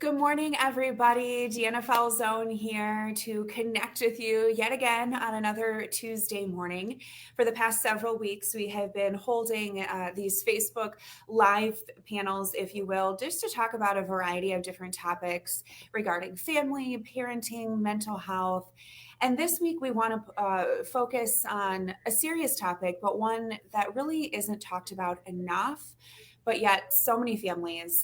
Good morning, everybody. Deanna Falzone here to connect with you yet again on another Tuesday morning. For the past several weeks, we have been holding these Facebook live panels, if you will, just to talk about a variety of different topics regarding family, parenting, mental health. And this week, we want to focus on a serious topic, but one that really isn't talked about enough. But yet, so many families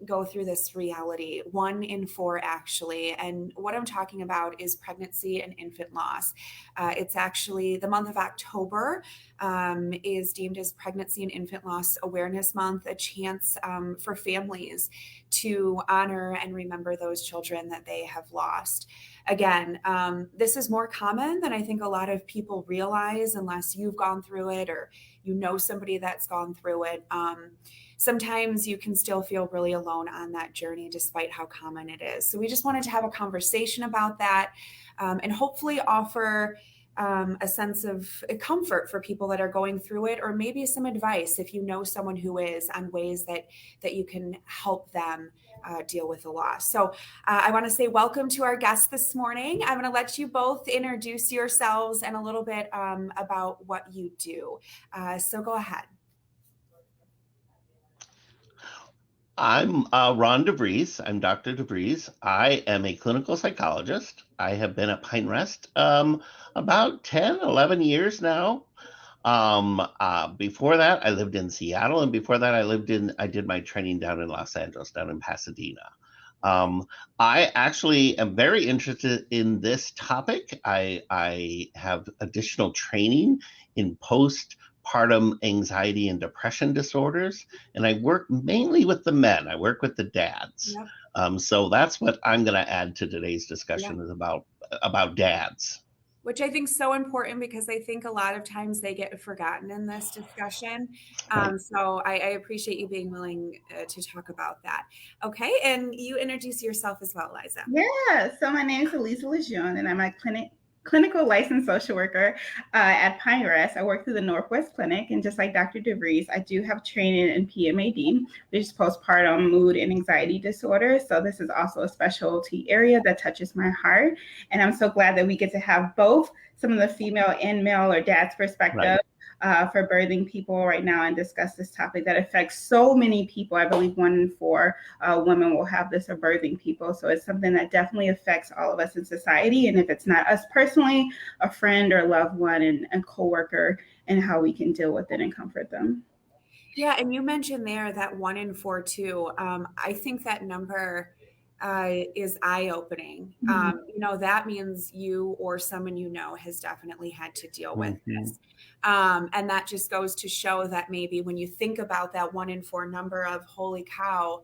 go through this reality, 1 in 4 actually. And what I'm talking about is pregnancy and infant loss. It's actually the month of October is deemed as Pregnancy and Infant Loss Awareness Month, a chance for families to honor and remember those children that they have lost. Again, this is more common than I think a lot of people realize unless you've gone through it or you know somebody that's gone through it. Sometimes you can still feel really alone on that journey despite how common it is. So we just wanted to have a conversation about that and hopefully offer a sense of comfort for people that are going through it, or maybe some advice if you know someone who is, on ways that you can help them deal with the loss. So I want to say welcome to our guests this morning. I'm going to let you both introduce yourselves and a little bit about what you do. So go ahead. I'm Ron DeVries. I'm Dr. DeVries. I am a clinical psychologist. I have been at Pine Rest about 10, 11 years now. Before that, I lived in Seattle, and before that, I did my training down in Los Angeles, down in Pasadena. I actually am very interested in this topic. I have additional training in postpartum anxiety and depression disorders, and I work mainly with the men. I work with the dads. Yep. So that's what I'm going to add to today's discussion, is about dads. Which I think is so important because I think a lot of times they get forgotten in this discussion. Right. So I appreciate you being willing to talk about that. Okay, and you introduce yourself as well, Liza. Yeah, so my name is Elisa Lejeune, and I'm a clinical licensed social worker at Pine Rest. I work through the Northwest Clinic, and just like Dr. DeVries, I do have training in PMAD, which is postpartum mood and anxiety disorders. So this is also a specialty area that touches my heart, and I'm so glad that we get to have both some of the female and male or dad's perspective. Right. For birthing people right now, and discuss this topic that affects so many people. I believe 1 in 4 women will have this, or birthing people. So it's something that definitely affects all of us in society. And if it's not us personally, a friend or loved one and coworker, and how we can deal with it and comfort them. Yeah, and you mentioned there that 1 in 4 too. I think that number is eye-opening. Mm-hmm. That means you or someone you know has definitely had to deal with this. Mm-hmm. And that just goes to show that maybe when you think about that 1 in 4 number of holy cow,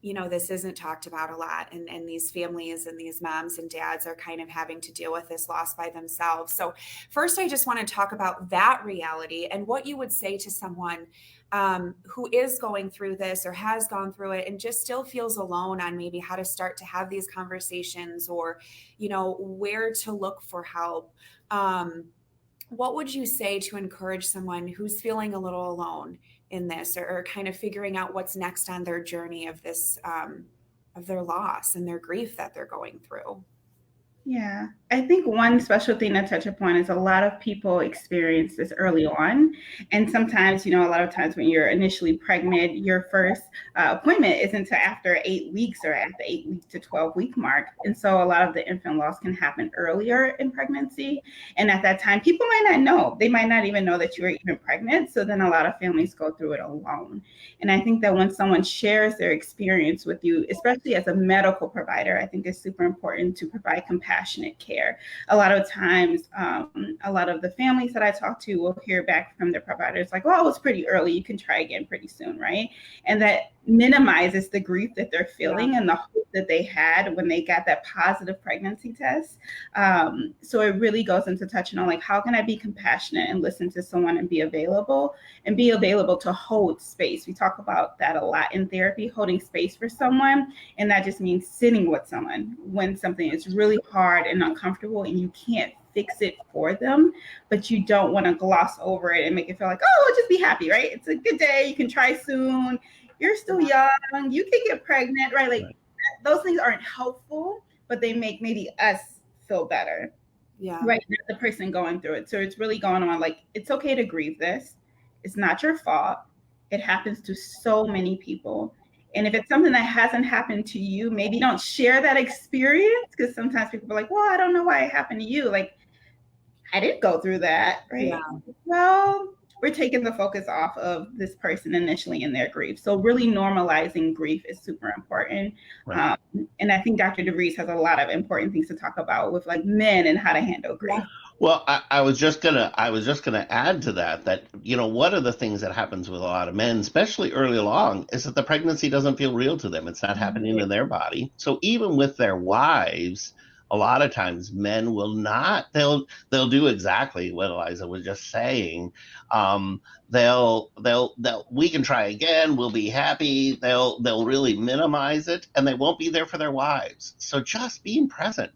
this isn't talked about a lot. And these families and these moms and dads are kind of having to deal with this loss by themselves. So first, I just want to talk about that reality and what you would say to someone who is going through this or has gone through it and just still feels alone on maybe how to start to have these conversations, or, where to look for help. What would you say to encourage someone who's feeling a little alone in this, or kind of figuring out what's next on their journey of this, of their loss and their grief that they're going through? Yeah, I think one special thing to touch upon is a lot of people experience this early on. And sometimes, a lot of times when you're initially pregnant, your first appointment isn't until after 8 weeks, or at the 8 week to 12 week mark. And so a lot of the infant loss can happen earlier in pregnancy. And at that time, people might not know. They might not even know that you are even pregnant. So then a lot of families go through it alone. And I think that when someone shares their experience with you, especially as a medical provider, I think it's super important to provide compassionate care. A lot of times, a lot of the families that I talk to will hear back from their providers like, well, it was pretty early. You can try again pretty soon, right? And that minimizes the grief that they're feeling and the hope that they had when they got that positive pregnancy test. So it really goes into touching on, like, how can I be compassionate and listen to someone and be available to hold space. We talk about that a lot in therapy, holding space for someone. And that just means sitting with someone when something is really hard and uncomfortable and you can't fix it for them, but you don't want to gloss over it and make it feel like, oh, we'll just be happy, right? It's a good day. You can try soon. You're still young. You can get pregnant, right? Like, those things aren't helpful, but they make maybe us feel better. Yeah. Right. Not the person going through it. So it's really going on like, it's okay to grieve this. It's not your fault. It happens to so many people. And if it's something that hasn't happened to you, maybe don't share that experience, because sometimes people are like, well, I don't know why it happened to you. Like, I didn't go through that. Right. Yeah. Well, we're taking the focus off of this person initially in their grief. So really normalizing grief is super important. Right. And I think Dr. DeVries has a lot of important things to talk about with like men and how to handle grief. Yeah. Well, I was just gonna add to that, you know, one of the things that happens with a lot of men, especially early along, is that the pregnancy doesn't feel real to them. It's not happening in their body. So even with their wives, a lot of times men will not, they'll do exactly what Eliza was just saying. They'll we can try again, we'll be happy. They'll really minimize it, and they won't be there for their wives. So just being present.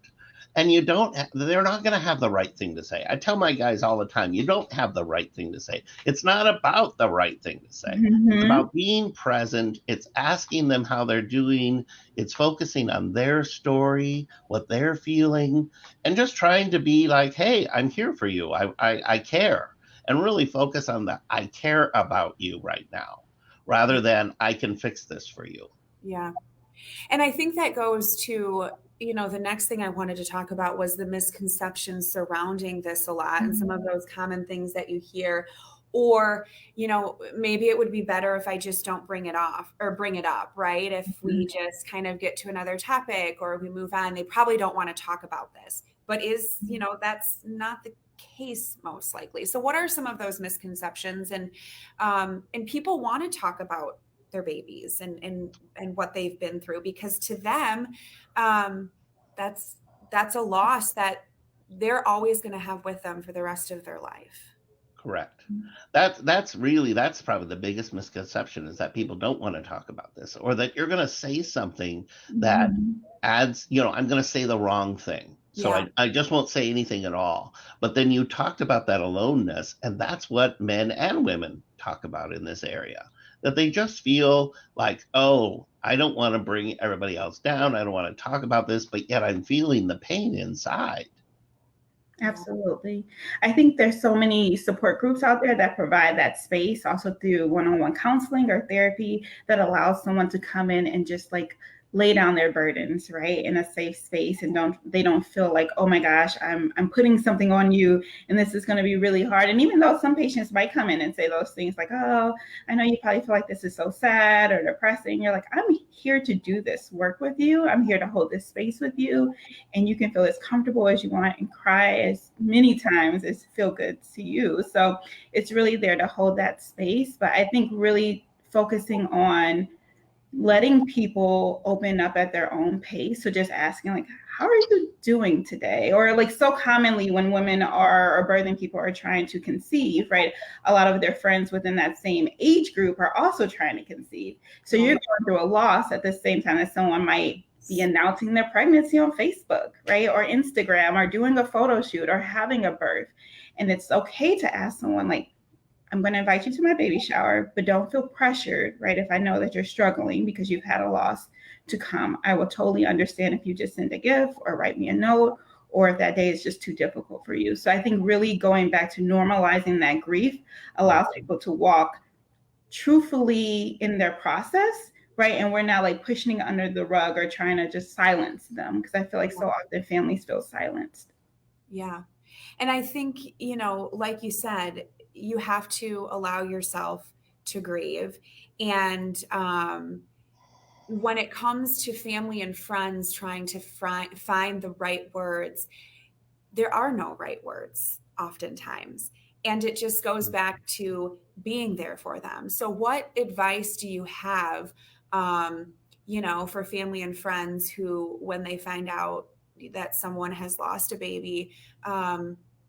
And they're not going to have the right thing to say. I tell my guys all the time, you don't have the right thing to say. It's not about the right thing to say. It's about being present. It's asking them how they're doing. It's focusing on their story, what they're feeling, and just trying to be like, hey, I'm here for you. I care. And really focus on the I care about you right now, rather than I can fix this for you. Yeah. And I think that goes to, you know, the next thing I wanted to talk about was the misconceptions surrounding this a lot, and some of those common things that you hear, or, you know, maybe it would be better if I just don't bring it up, right? If we just kind of get to another topic or we move on, they probably don't want to talk about this, but you know, that's not the case most likely. So what are some of those misconceptions? And people want to talk about their babies and what they've been through, because to them, that's a loss that they're always going to have with them for the rest of their life. Correct. That's probably the biggest misconception, is that people don't want to talk about this, or that you're going to say something that adds, you know, I'm going to say the wrong thing. So I just won't say anything at all. But then you talked about that aloneness, and that's what men and women talk about in this area. That they just feel like, oh, I don't want to bring everybody else down. I don't want to talk about this, but yet I'm feeling the pain inside. Absolutely. I think there's so many support groups out there that provide that space, also through one-on-one counseling or therapy, that allows someone to come in and just like lay down their burdens, right, in a safe space, and they don't feel like, oh my gosh, I'm putting something on you and this is going to be really hard. And even though some patients might come in and say those things like, oh, I know you probably feel like this is so sad or depressing, you're like, I'm here to do this work with you. I'm here to hold this space with you, and you can feel as comfortable as you want and cry as many times as feel good to you. So it's really there to hold that space. But I think really focusing on letting people open up at their own pace. So just asking like, how are you doing today? Or like, so commonly when women or birthing people are trying to conceive, right, a lot of their friends within that same age group are also trying to conceive. So you're going through a loss at the same time that someone might be announcing their pregnancy on Facebook, right, or Instagram, or doing a photo shoot, or having a birth. And it's okay to ask someone like, I'm going to invite you to my baby shower, but don't feel pressured, right? If I know that you're struggling because you've had a loss, to come. I will totally understand if you just send a gift or write me a note, or if that day is just too difficult for you. So I think really going back to normalizing that grief allows people to walk truthfully in their process, right? And we're not like pushing it under the rug or trying to just silence them, because I feel like so often families feel silenced. Yeah. And I think, you know, like you said, you have to allow yourself to grieve. And when it comes to family and friends trying to find the right words, there are no right words oftentimes. And it just goes back to being there for them. So what advice do you have, you know, for family and friends who, when they find out that someone has lost a baby,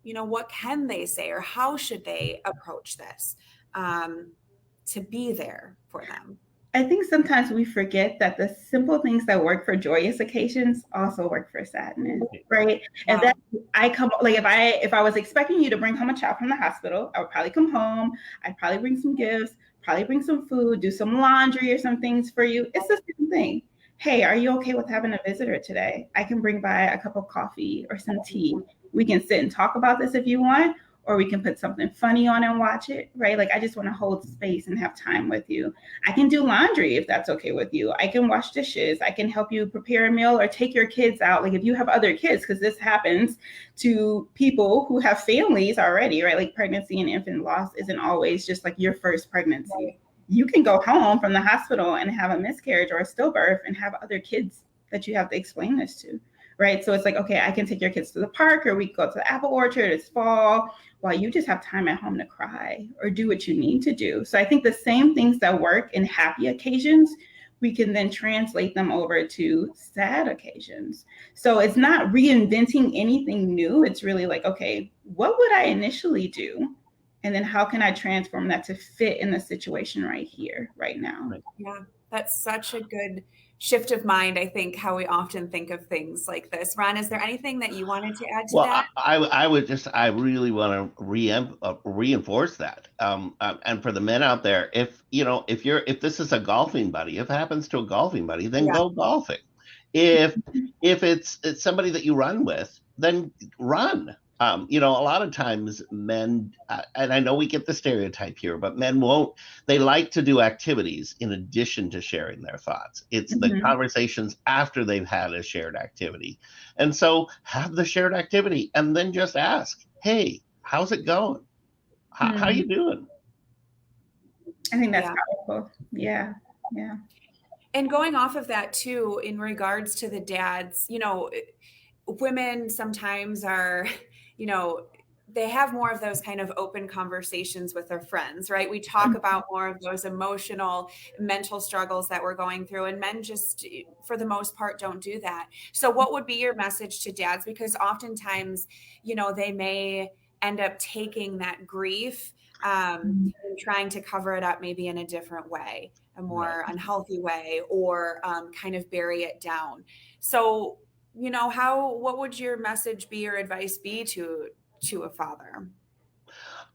you know, what can they say, or how should they approach this to be there for them? I think sometimes we forget that the simple things that work for joyous occasions also work for sadness, right? And that if I was expecting you to bring home a child from the hospital, I would probably come home, I'd probably bring some gifts, probably bring some food, do some laundry or some things for you. It's the same thing. hey, are you okay with having a visitor today? I can bring by a cup of coffee or some tea. We can sit and talk about this if you want, or we can put something funny on and watch it, right? Like, I just want to hold space and have time with you. I can do laundry if that's okay with you. I can wash dishes. I can help you prepare a meal or take your kids out. Like, if you have other kids, because this happens to people who have families already, right? Like, pregnancy and infant loss isn't always just like your first pregnancy. You can go home from the hospital and have a miscarriage or a stillbirth and have other kids that you have to explain this to, right? So it's like, okay, I can take your kids to the park, or we can go to the apple orchard, it's fall, while you just have time at home to cry or do what you need to do. So I think the same things that work in happy occasions, we can then translate them over to sad occasions. So it's not reinventing anything new. It's really like, okay, what would I initially do? And then how can I transform that to fit in the situation right here, right now? Yeah, that's such a good shift of mind, I think, how we often think of things like this. Ron, is there anything that you wanted to add to Well, that? I really want to reinforce that. And for the men out there, if this is a golfing buddy, if it happens to a golfing buddy, then Yeah. go golfing. If it's somebody that you run with, then run. A lot of times men, and I know we get the stereotype here, but men won't, they like to do activities in addition to sharing their thoughts. It's the conversations after they've had a shared activity. And so have the shared activity and then just ask, hey, how's it going? How you doing? I think that's powerful. Yeah. Yeah. And going off of that too, in regards to the dads, women sometimes are, they have more of those kind of open conversations with their friends, right? We talk about more of those emotional, mental struggles that we're going through, and men just, for the most part, don't do that. So what would be your message to dads? Because oftentimes, they may end up taking that grief and trying to cover it up maybe in a different way, a more unhealthy way, or kind of bury it down. So, what would your message be or advice be to a father?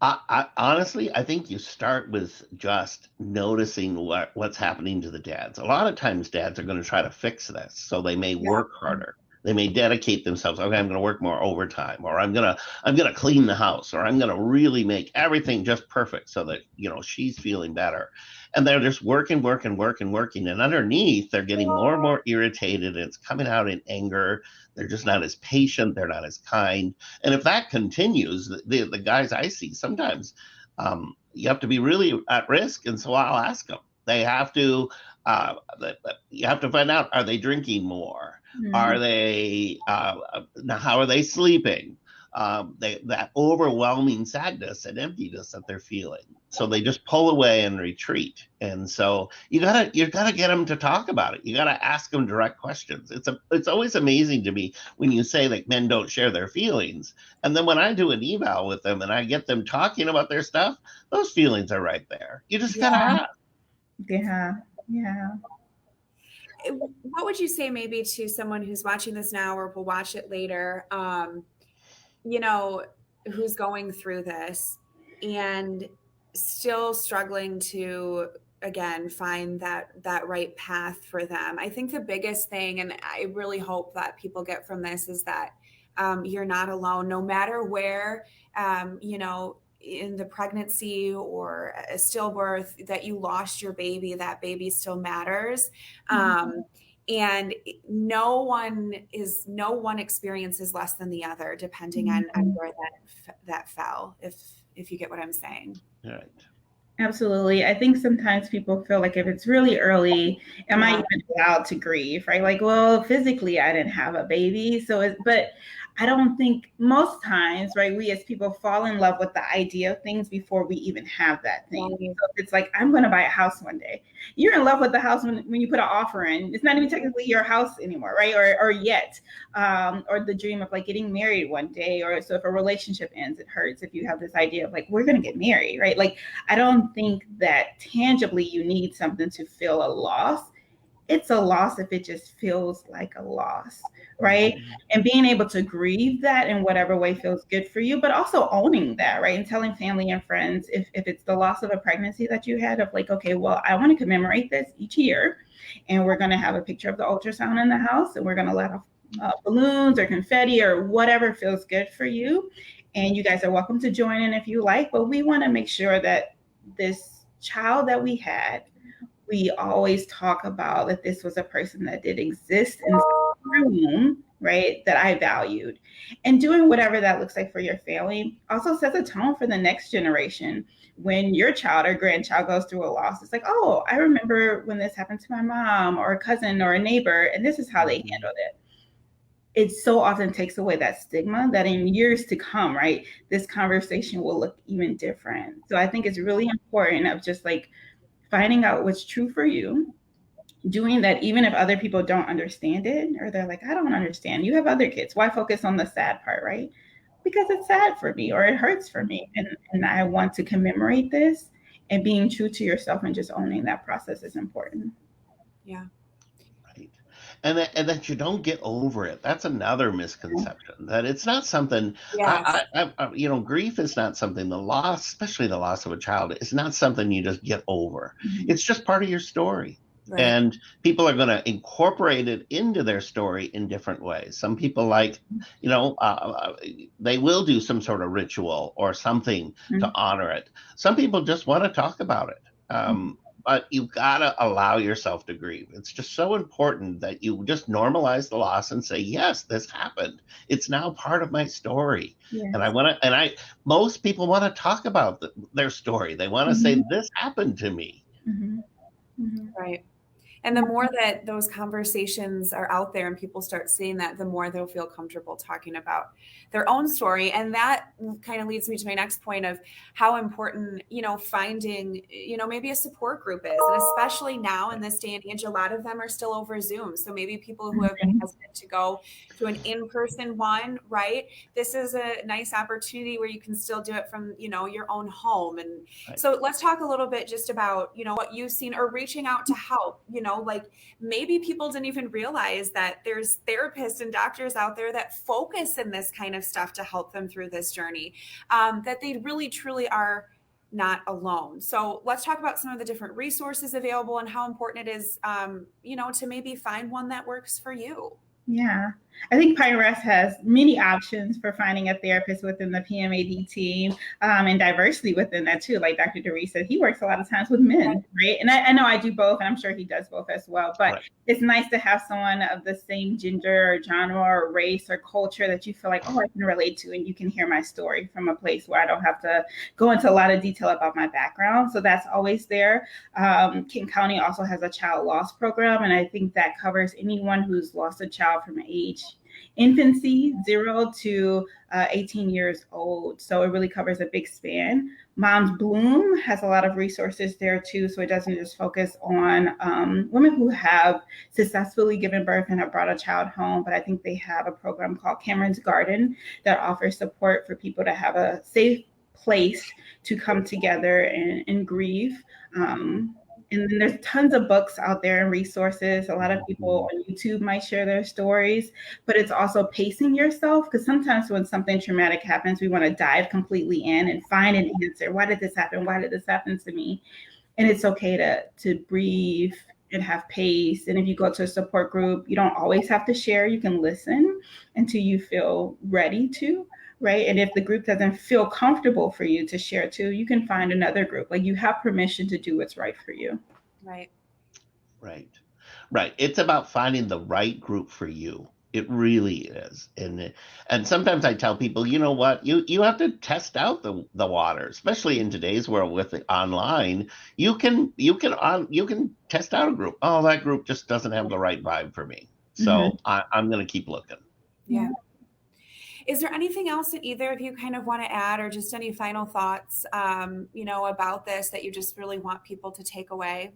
I honestly, I think you start with just noticing what's happening to the dads. A lot of times dads are going to try to fix this, so they may work harder. They may dedicate themselves. Okay, I'm going to work more overtime, or I'm going to clean the house, or I'm going to really make everything just perfect so that, she's feeling better. And they're just working, and underneath they're getting more and more irritated, and it's coming out in anger. They're just not as patient. They're not as kind. And if that continues, the guys I see sometimes, you have to be really at risk. And so I'll ask them. They have to. You have to find out: are they drinking more? Are they? How are they sleeping? That overwhelming sadness and emptiness that they're feeling. So they just pull away and retreat. And so you gotta get them to talk about it. You gotta ask them direct questions. It's always amazing to me when you say like men don't share their feelings, and then when I do an eval with them and I get them talking about their stuff, those feelings are right there. You just gotta ask. Yeah. What would you say maybe to someone who's watching this now or will watch it later? Who's going through this and still struggling to, again, find that right path for them. I think the biggest thing, and I really hope that people get from this, is that you're not alone, no matter where, in the pregnancy or a stillbirth that you lost your baby, that baby still matters. And no one experience is less than the other, depending on where that fell, if you get what I'm saying. Right. Absolutely. I think sometimes people feel like if it's really early, am I even allowed to grieve, right? Like, well, physically I didn't have a baby. But I don't think most times, right, we as people fall in love with the idea of things before we even have that thing. So it's like, I'm going to buy a house one day. You're in love with the house when you put an offer in. It's not even technically your house anymore, right? Or yet. Or the dream of like getting married one day. Or so if a relationship ends, it hurts if you have this idea of like, we're going to get married, right? Like, I don't think that tangibly you need something to feel a loss. It's a loss if it just feels like a loss, right? And being able to grieve that in whatever way feels good for you, but also owning that, right? And telling family and friends, if it's the loss of a pregnancy that you had, of like, okay, well, I want to commemorate this each year. And we're going to have a picture of the ultrasound in the house, and we're going to let off balloons or confetti or whatever feels good for you. And you guys are welcome to join in if you like, but we want to make sure that this child that we had, we always talk about that this was a person that did exist in the room, right, that I valued. And doing whatever that looks like for your family also sets a tone for the next generation. When your child or grandchild goes through a loss, it's like, oh, I remember when this happened to my mom or a cousin or a neighbor, and this is how they handled it. It so often takes away that stigma that in years to come, right, this conversation will look even different. So I think it's really important of just like finding out what's true for you, doing that even if other people don't understand it, or they're like, I don't understand. You have other kids. Why focus on the sad part, right? Because it's sad for me or it hurts for me. And I want to commemorate this, and being true to yourself and just owning that process is important. Yeah. Right. And that you don't get over it. That's another misconception, that it's not something, Yes. grief is not something, the loss, especially the loss of a child, is not something you just get over. It's just part of your story. Right. And people are going to incorporate it into their story in different ways. Some people like, they will do some sort of ritual or something to honor it. Some people just want to talk about it. But you've got to allow yourself to grieve. It's just so important that you just normalize the loss and say, yes, this happened. It's now part of my story. Yes. And most people want to talk about their story. They want to say, this happened to me. Right. And the more that those conversations are out there and people start seeing that, the more they'll feel comfortable talking about their own story. And that kind of leads me to my next point of how important, finding, maybe a support group is. And especially now in this day and age, a lot of them are still over Zoom. So maybe people who have been hesitant to go to an in-person one, right? This is a nice opportunity where you can still do it from, your own home. And so let's talk a little bit just about, what you've seen or reaching out to help, like maybe people didn't even realize that there's therapists and doctors out there that focus in this kind of stuff to help them through this journey, that they really truly are not alone. So let's talk about some of the different resources available and how important it is, to maybe find one that works for you. Yeah, I think Pine Rest has many options for finding a therapist within the PMAD team, and diversity within that too. Like Dr. DeRee said, he works a lot of times with men, right? And I know I do both, and I'm sure he does both as well. But it's nice to have someone of the same gender or genre or race or culture that you feel like, oh, I can relate to, and you can hear my story from a place where I don't have to go into a lot of detail about my background. So that's always there. Kent County also has a child loss program, and I think that covers anyone who's lost a child from age infancy, 0 to 18 years old. So it really covers a big span. Moms Bloom has a lot of resources there too. So it doesn't just focus on women who have successfully given birth and have brought a child home, but I think they have a program called Cameron's Garden that offers support for people to have a safe place to come together and grieve. And then there's tons of books out there and resources. A lot of people on YouTube might share their stories, but it's also pacing yourself, because sometimes when something traumatic happens, we want to dive completely in and find an answer. Why did this happen? Why did this happen to me? And it's okay to breathe and have pace. And if you go to a support group, you don't always have to share. You can listen until you feel ready to. Right. And if the group doesn't feel comfortable for you to share too, you can find another group. Like, you have permission to do what's right for you. Right. It's about finding the right group for you. It really is. And sometimes I tell people, you know what, you have to test out the water, especially in today's world with the online. You can test out a group. Oh, that group just doesn't have the right vibe for me. So I'm going to keep looking. Yeah. Is there anything else that either of you kind of want to add, or just any final thoughts, about this that you just really want people to take away?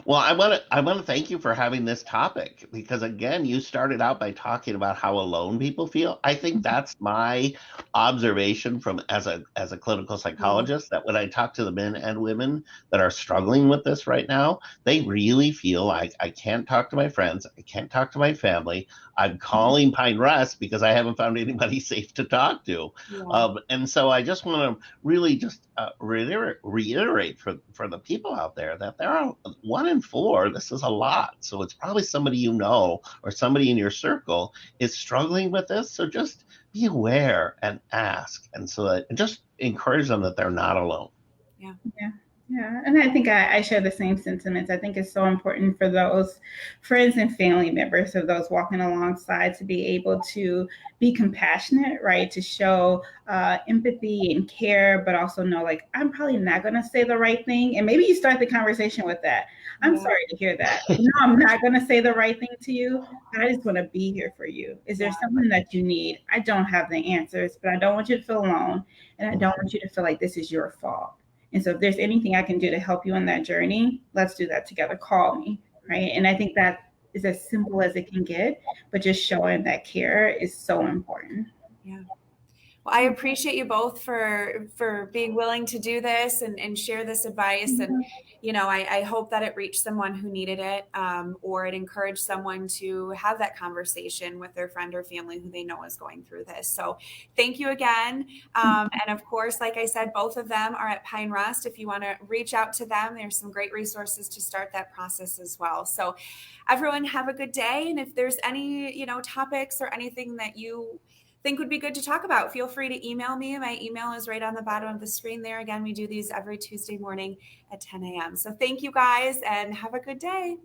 Well, I want to thank you for having this topic because again, you started out by talking about how alone people feel. I think that's my observation from as a clinical Yeah. psychologist that when I talk to the men and women that are struggling with this right now, they really feel like I can't talk to my friends, I can't talk to my family. I'm calling Pine Rest because I haven't found anybody safe to talk to. Yeah. And so I just want to really just reiterate for the people out there that there are 1 in 4. This is a lot. So it's probably somebody you know or somebody in your circle is struggling with this. So just be aware and ask. And so that, and just encourage them that they're not alone. Yeah. Yeah. Yeah. And I think I share the same sentiments. I think it's so important for those friends and family members of those walking alongside to be able to be compassionate, right? To show empathy and care, but also know, like, I'm probably not going to say the right thing. And maybe you start the conversation with that. I'm Yeah. sorry to hear that. No, I'm not going to say the right thing to you, but I just want to be here for you. Is there Yeah. something that you need? I don't have the answers, but I don't want you to feel alone. And I don't want you to feel like this is your fault. And so if there's anything I can do to help you on that journey, let's do that together. Call me, right? And I think that is as simple as it can get, but just showing that care is so important. Yeah. Well, I appreciate you both for being willing to do this and share this advice. And, you know, I hope that it reached someone who needed it, or it encouraged someone to have that conversation with their friend or family who they know is going through this. So thank you again. And of course, like I said, both of them are at Pine Rest. If you want to reach out to them, there's some great resources to start that process as well. So everyone have a good day. And if there's any, you know, topics or anything that you think would be good to talk about, feel free to email me. My email is right on the bottom of the screen there. Again, we do these every Tuesday morning at 10 a.m. So thank you guys and have a good day.